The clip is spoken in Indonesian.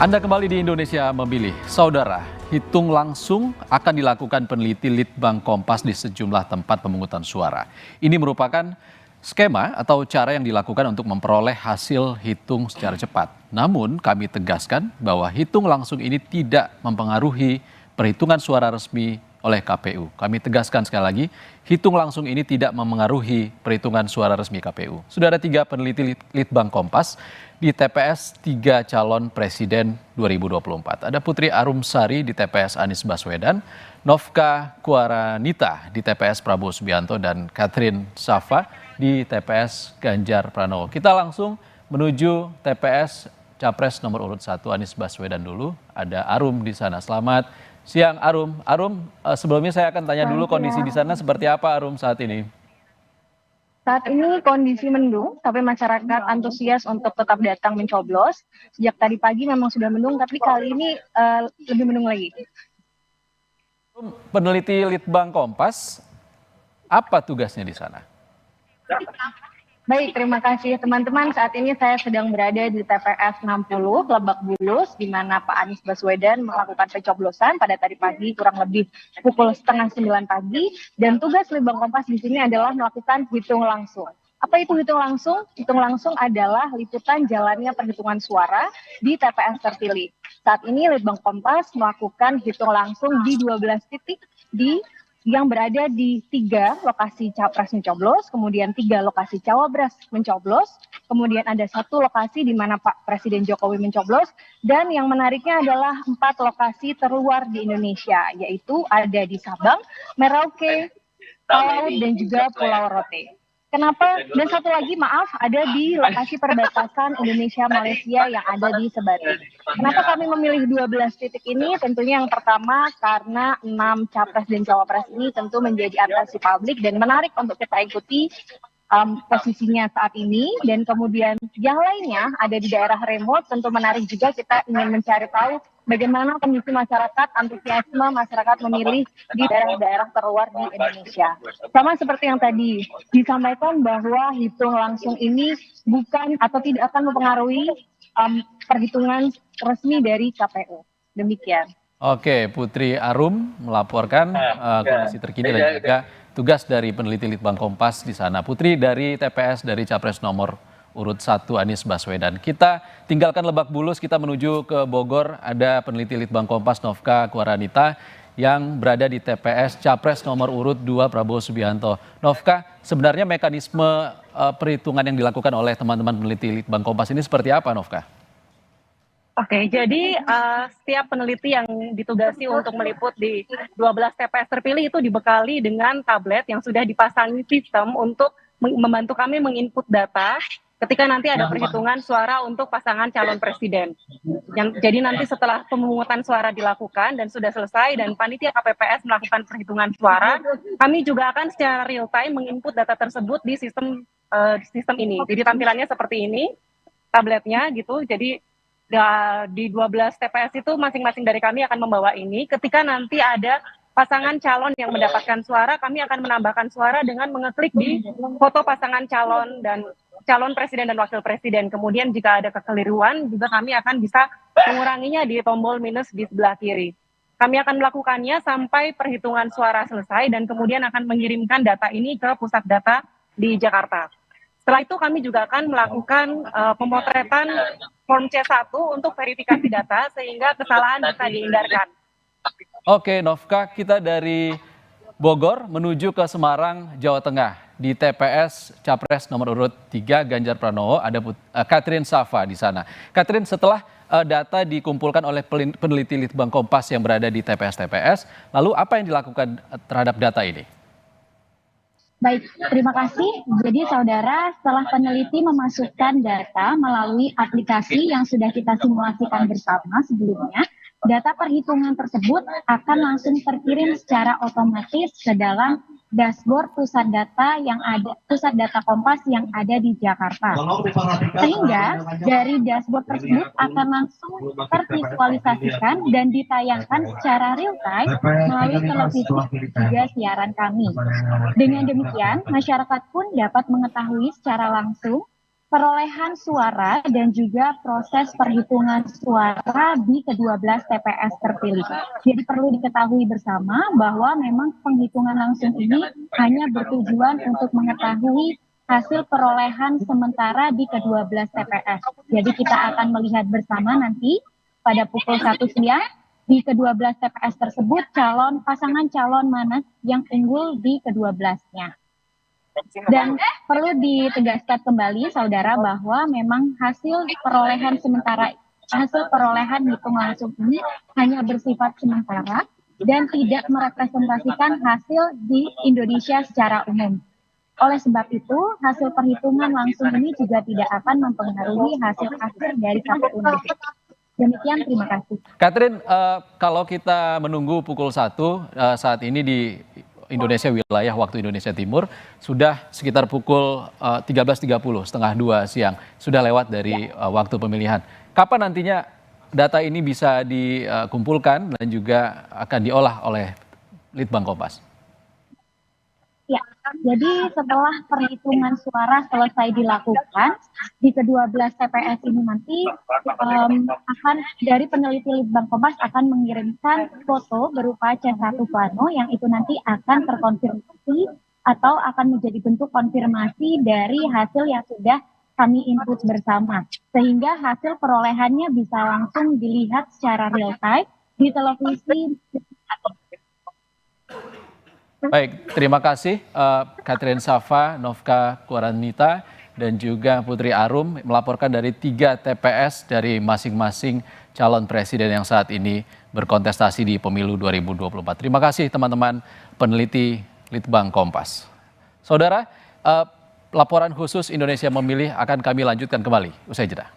Anda kembali di Indonesia Memilih. Saudara, hitung langsung akan dilakukan peneliti Litbang Kompas di sejumlah tempat pemungutan suara. Ini merupakan skema atau cara yang dilakukan untuk memperoleh hasil hitung secara cepat. Namun kami tegaskan bahwa hitung langsung ini tidak mempengaruhi perhitungan suara resmi oleh KPU. Kami tegaskan sekali lagi, hitung langsung ini tidak memengaruhi perhitungan suara resmi KPU. Sudah ada 3 peneliti Litbang Kompas di TPS 3 calon presiden 2024. Ada Putri Arumsari di TPS Anies Baswedan, Novka Kuaranita di TPS Prabowo Subianto, dan Catherine Safa di TPS Ganjar Pranowo. Kita langsung menuju TPS Capres nomor urut 1 Anies Baswedan dulu. Ada Arum di sana. Selamat siang Arum. Arum, sebelumnya saya akan tanya dulu kondisi di sana seperti apa Arum saat ini? Saat ini kondisi mendung, tapi masyarakat antusias untuk tetap datang mencoblos. Sejak tadi pagi memang sudah mendung, tapi kali ini lebih mendung lagi. Peneliti Litbang Kompas, apa tugasnya di sana? Baik, terima kasih teman-teman. Saat ini saya sedang berada di TPS 60 Lebak Bulus, di mana Pak Anies Baswedan melakukan pencoblosan pada tadi pagi kurang lebih pukul 8:30 pagi. Dan tugas Litbang Kompas di sini adalah melakukan hitung langsung. Apa itu hitung langsung? Hitung langsung adalah liputan jalannya perhitungan suara di TPS terpilih. Saat ini Litbang Kompas melakukan hitung langsung di 12 titik yang berada di 3 lokasi capres mencoblos, kemudian 3 lokasi cawapres mencoblos, kemudian ada 1 lokasi di mana Pak Presiden Jokowi mencoblos, dan yang menariknya adalah 4 lokasi terluar di Indonesia, yaitu ada di Sabang, Merauke, Palau, dan juga Pulau Rote. Kenapa? Dan 1 lagi, maaf, ada di lokasi perbatasan Indonesia-Malaysia yang ada di Sebatik. Kenapa kami memilih 12 titik ini? Tentunya yang pertama karena 6 capres dan cawapres ini tentu menjadi atensi publik dan menarik untuk kita ikuti posisinya saat ini. Dan kemudian yang lainnya ada di daerah remote, tentu menarik juga, kita ingin mencari tahu bagaimana kondisi masyarakat, antusiasme masyarakat memilih di daerah-daerah terluar di Indonesia. Sama seperti yang tadi disampaikan bahwa hitung langsung ini bukan atau tidak akan mempengaruhi perhitungan resmi dari KPU. Demikian. Oke, Putri Arum melaporkan kondisi terkini dan juga tugas dari peneliti Litbang Kompas di sana. Putri dari TPS dari Capres nomor urut 1 Anies Baswedan. Kita tinggalkan Lebak Bulus, kita menuju ke Bogor. Ada peneliti Litbang Kompas Novka Kuaranita yang berada di TPS Capres nomor urut 2 Prabowo Subianto. Novka, sebenarnya mekanisme perhitungan yang dilakukan oleh teman-teman peneliti Litbang Kompas ini seperti apa, Novka? Oke, jadi setiap peneliti yang ditugasi untuk meliput di 12 TPS terpilih itu dibekali dengan tablet yang sudah dipasangi sistem untuk membantu kami menginput data ketika nanti ada perhitungan suara untuk pasangan calon presiden. Jadi nanti setelah pemungutan suara dilakukan dan sudah selesai dan panitia KPPS melakukan perhitungan suara, kami juga akan secara real time menginput data tersebut di sistem ini. Jadi tampilannya seperti ini, tabletnya gitu. Jadi di 12 TPS itu masing-masing dari kami akan membawa ini. Ketika nanti ada pasangan calon yang mendapatkan suara, kami akan menambahkan suara dengan mengeklik di foto pasangan calon dan calon presiden dan wakil presiden. Kemudian jika ada kekeliruan juga kami akan bisa menguranginya di tombol minus di sebelah kiri. Kami akan melakukannya sampai perhitungan suara selesai dan kemudian akan mengirimkan data ini ke pusat data di Jakarta. Setelah itu kami juga akan melakukan pemotretan form C1 untuk verifikasi data sehingga kesalahan bisa dihindarkan. Oke, Novka, kita dari Bogor menuju ke Semarang, Jawa Tengah. Di TPS Capres nomor urut 3 Ganjar Pranowo ada Catherine Safa di sana. Catherine, setelah data dikumpulkan oleh peneliti Litbang Kompas yang berada di TPS-TPS, lalu apa yang dilakukan terhadap data ini? Baik, terima kasih. Jadi saudara, setelah peneliti memasukkan data melalui aplikasi yang sudah kita simulasikan bersama sebelumnya, data perhitungan tersebut akan langsung terkirim secara otomatis ke dalam dashboard pusat data Kompas yang ada di Jakarta. Sehingga dari dashboard tersebut akan langsung tervisualisasikan dan ditayangkan secara real time melalui televisi juga siaran kami. Dengan demikian, masyarakat pun dapat mengetahui secara langsung perolehan suara dan juga proses perhitungan suara di ke-12 TPS terpilih. Jadi perlu diketahui bersama bahwa memang penghitungan langsung ini hanya bertujuan untuk mengetahui hasil perolehan sementara di ke-12 TPS. Jadi kita akan melihat bersama nanti pada pukul 1 siang di ke-12 TPS tersebut pasangan calon mana yang unggul di ke-12-nya. Dan perlu ditegaskan kembali saudara bahwa memang hasil perolehan hitung langsung ini hanya bersifat sementara dan tidak merepresentasikan hasil di Indonesia secara umum. Oleh sebab itu, hasil perhitungan langsung ini juga tidak akan mempengaruhi hasil akhir dari KPU nanti. Demikian, terima kasih. Catherine, kalau kita menunggu pukul 1 saat ini di Indonesia wilayah waktu Indonesia Timur sudah sekitar pukul 13.30, setengah 2 siang, sudah lewat dari waktu pemilihan. Kapan nantinya data ini bisa dikumpulkan dan juga akan diolah oleh Litbang Kompas? Ya, jadi setelah perhitungan suara selesai dilakukan di ke-12 TPS ini nanti akan dari peneliti Litbang Kompas akan mengirimkan foto berupa C1 plano yang itu nanti akan terkonfirmasi atau akan menjadi bentuk konfirmasi dari hasil yang sudah kami input bersama, sehingga hasil perolehannya bisa langsung dilihat secara real time di televisi. Baik, terima kasih Catherine Safa, Novka Kuaranita, dan juga Putri Arum melaporkan dari 3 TPS dari masing-masing calon presiden yang saat ini berkontestasi di pemilu 2024. Terima kasih teman-teman peneliti Litbang Kompas. Saudara, laporan khusus Indonesia Memilih akan kami lanjutkan kembali usai jeda.